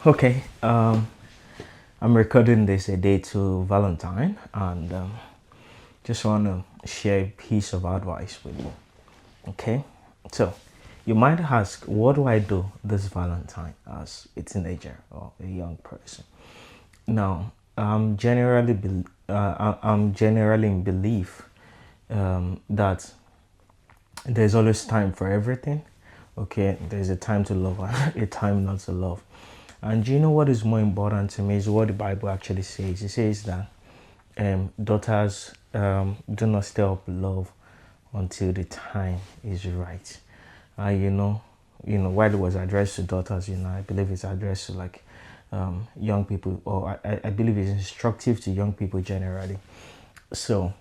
Okay, I'm recording this a day to Valentine, and just want to share a piece of advice with you. Okay, so you might ask, what do I do this Valentine as a teenager or a young person? Now, I'm generally in belief that there's always time for everything. Okay, there's a time to love and a time not to love. And do you know what is more important to me is what the Bible actually says. It says that daughters do not stir up love until the time is right. While it was addressed to daughters, I believe it's addressed to like young people, or I believe it's instructive to young people generally. So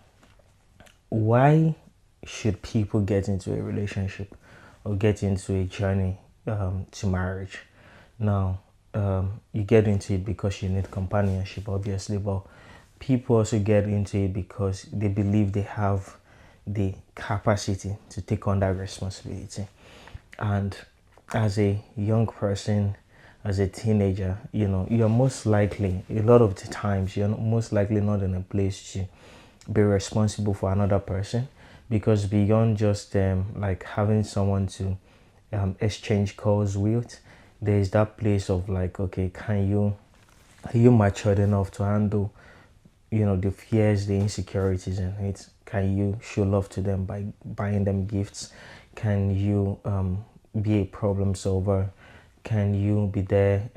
why should people get into a relationship or get into a journey to marriage? Now, you get into it because you need companionship, obviously, but people also get into it because they believe they have the capacity to take on that responsibility. And as a young person, as a teenager, you're most likely, a lot of the times, you're most likely not in a place to be responsible for another person, because beyond just like having someone to exchange calls with, there is that place of like, okay, are you matured enough to handle the fears, the insecurities in it? Can you show love to them by buying them gifts? Can you be a problem solver? Can you be there,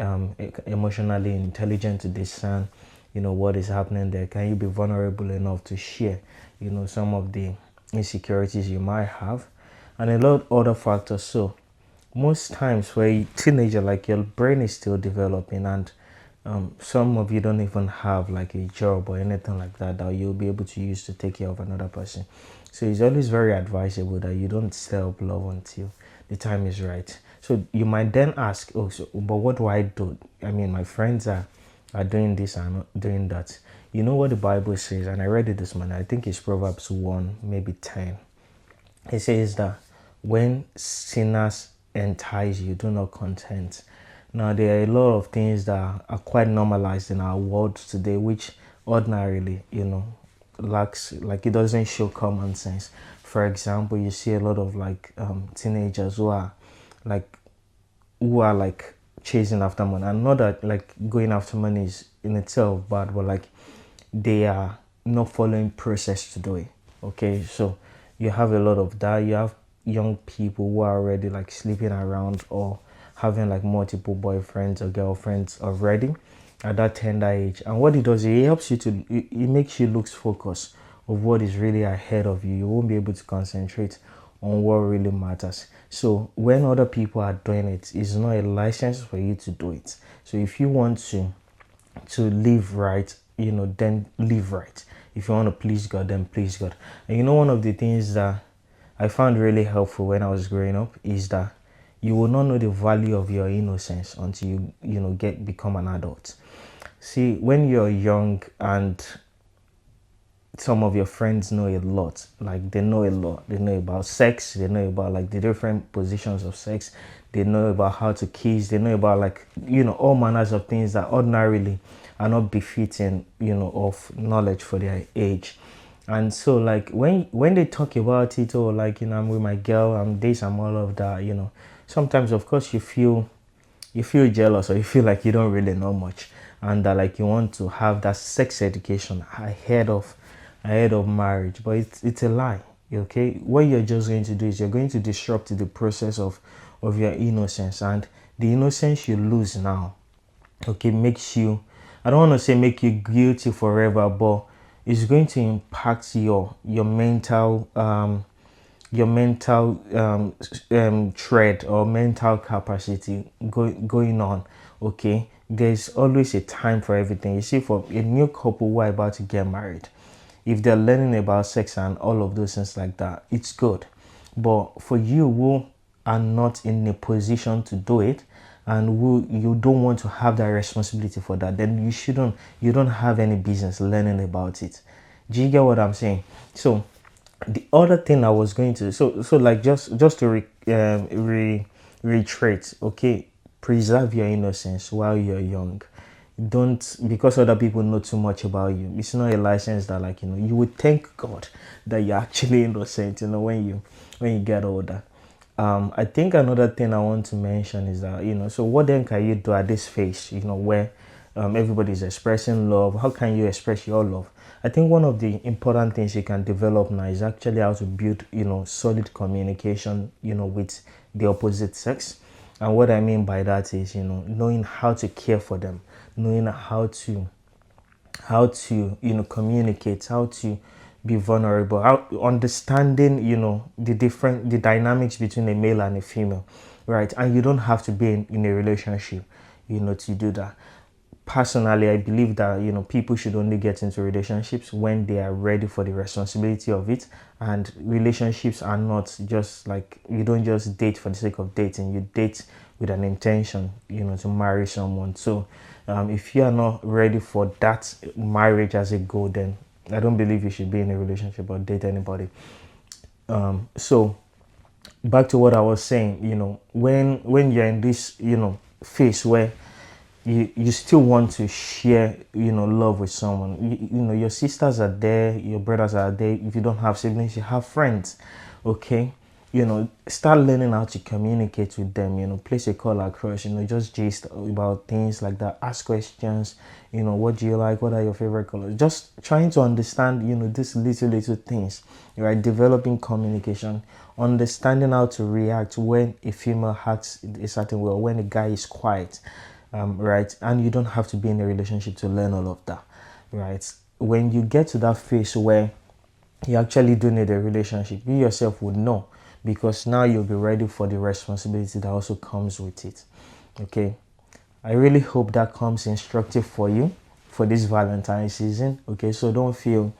emotionally intelligent to discern what is happening there? Can you be vulnerable enough to share some of the insecurities you might have, and a lot of other factors? So most times for a teenager, like, your brain is still developing, and some of you don't even have like a job or anything like that that you'll be able to use to take care of another person. So it's always very advisable that you don't self love until the time is right. So you might then ask, oh, so, but what do I do? I mean, my friends are doing this and not doing that. You know what the Bible says, and I read it this morning. I think it's Proverbs 1, maybe 10. It says that when sinners entice you, do not content. Now, there are a lot of things that are quite normalized in our world today, which ordinarily, lacks, like, it doesn't show common sense. For example, you see a lot of like teenagers like who are like chasing after money, and not that like going after money is in itself bad, but like they are not following process to do it. Okay, so you have a lot of that. You have young people who are already like sleeping around or having like multiple boyfriends or girlfriends already at that tender age. And what it does, it helps you to, it makes you lose focus of what is really ahead of you. You won't be able to concentrate on what really matters. So when other people are doing it, it's not a license for you to do it. So if you want to live right, then live right. If you want to please God, then please God. And one of the things that I found really helpful when I was growing up is that you will not know the value of your innocence until you become an adult. See, when you're young and some of your friends know a lot, like they know a lot, they know about sex, they know about like the different positions of sex, they know about how to kiss, they know about like all manners of things that ordinarily are not befitting of knowledge for their age. And so like when they talk about it, or like I'm with my girl, I'm this, I'm all of that, sometimes of course you feel jealous, or you feel like you don't really know much, and that like you want to have that sex education ahead of marriage. But it's a lie. Okay, what you're just going to do is you're going to disrupt the process of your innocence, and the innocence you lose now, okay, makes you, I don't want to say make you guilty forever, but it's going to impact your mental thread or mental capacity going on. Okay, there's always a time for everything. You see, for a new couple who are about to get married, if they're learning about sex and all of those things like that, it's good. But for you who are not in a position to do it, and who you don't want to have that responsibility for that, then you don't have any business learning about it. Do you get what I'm saying? So the other thing I was going to, so like, just to reiterate, okay, preserve your innocence while you're young. Don't, because other people know too much about you, it's not a license that, like, you would thank God that you're actually innocent, when you get older. I think another thing I want to mention is that, so what then can you do at this phase, where everybody's expressing love? How can you express your love? I think one of the important things you can develop now is actually how to build, solid communication, with the opposite sex. And what I mean by that is, knowing how to care for them, knowing how to communicate, how to be vulnerable, how understanding the dynamics between a male and a female, right? And you don't have to be in a relationship to do that. Personally, I believe that people should only get into relationships when they are ready for the responsibility of it. And relationships are not just like, you don't just date for the sake of dating. You date with an intention to marry someone. So if you are not ready for that marriage as a goal, then I don't believe you should be in a relationship or date anybody. So back to what I was saying, when you're in this phase where you still want to share love with someone, your sisters are there, your brothers are there. If you don't have siblings, you have friends. Okay, start learning how to communicate with them. Place a call across, just gist about things like that. Ask questions. What do you like? What are your favorite colors? Just trying to understand these little things, right? Developing communication, understanding how to react when a female acts a certain way or when a guy is quiet. Right? And you don't have to be in a relationship to learn all of that, right? When you get to that phase where you actually do need a relationship, you yourself would know, because now you'll be ready for the responsibility that also comes with it. Okay, I really hope that comes instructive for you for this Valentine's season. Okay, so don't feel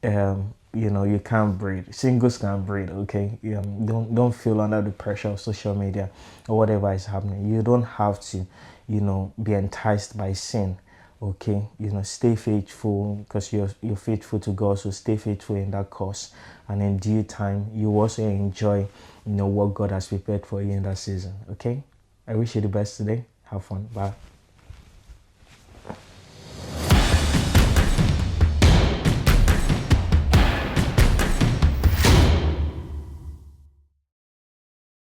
you can't breathe. Singles can breathe. Okay, don't feel under the pressure of social media or whatever is happening. You don't have to be enticed by sin. Okay, stay faithful, because you're faithful to God. So stay faithful in that cause, and in due time you also enjoy what God has prepared for you in that season. Okay, I wish you the best today. Have fun. Bye.